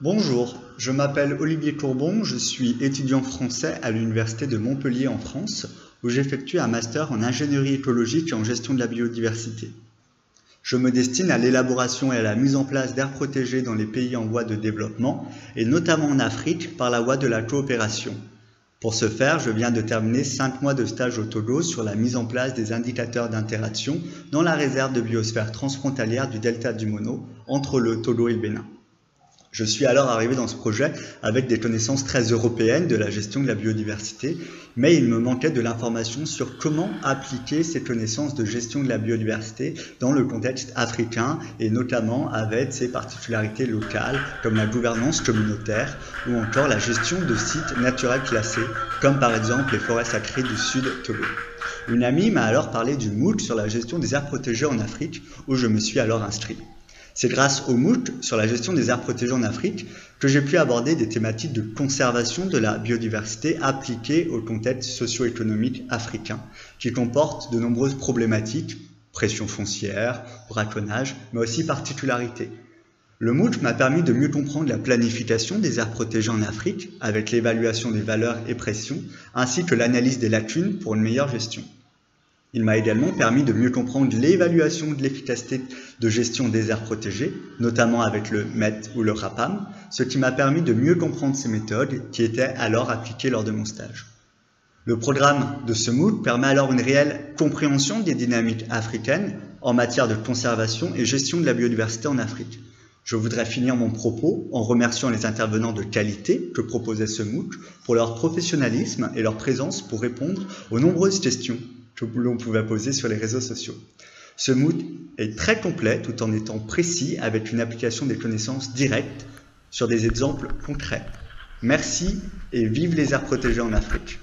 Bonjour, je m'appelle Olivier Courbon, je suis étudiant français à l'Université de Montpellier en France, où j'effectue un master en ingénierie écologique et en gestion de la biodiversité. Je me destine à l'élaboration et à la mise en place d'aires protégées dans les pays en voie de développement, et notamment en Afrique, par la voie de la coopération. Pour ce faire, je viens de terminer 5 mois de stage au Togo sur la mise en place des indicateurs d'interaction dans la réserve de biosphère transfrontalière du delta du Mono, entre le Togo et le Bénin. Je suis alors arrivé dans ce projet avec des connaissances très européennes de la gestion de la biodiversité, mais il me manquait de l'information sur comment appliquer ces connaissances de gestion de la biodiversité dans le contexte africain et notamment avec ses particularités locales comme la gouvernance communautaire ou encore la gestion de sites naturels classés comme par exemple les forêts sacrées du sud Togo. Une amie m'a alors parlé du MOOC sur la gestion des aires protégées en Afrique où je me suis alors inscrit. C'est grâce au MOOC sur la gestion des aires protégées en Afrique que j'ai pu aborder des thématiques de conservation de la biodiversité appliquées au contexte socio-économique africain, qui comporte de nombreuses problématiques, pression foncière, braconnage, mais aussi particularités. Le MOOC m'a permis de mieux comprendre la planification des aires protégées en Afrique, avec l'évaluation des valeurs et pressions, ainsi que l'analyse des lacunes pour une meilleure gestion. Il m'a également permis de mieux comprendre l'évaluation de l'efficacité de gestion des aires protégées, notamment avec le MET ou le RAPAM, ce qui m'a permis de mieux comprendre ces méthodes qui étaient alors appliquées lors de mon stage. Le programme de ce MOOC permet alors une réelle compréhension des dynamiques africaines en matière de conservation et gestion de la biodiversité en Afrique. Je voudrais finir mon propos en remerciant les intervenants de qualité que proposait ce MOOC pour leur professionnalisme et leur présence pour répondre aux nombreuses questions que l'on pouvait poser sur les réseaux sociaux. Ce MOOC est très complet tout en étant précis avec une application des connaissances directes sur des exemples concrets. Merci et vive les aires protégées en Afrique.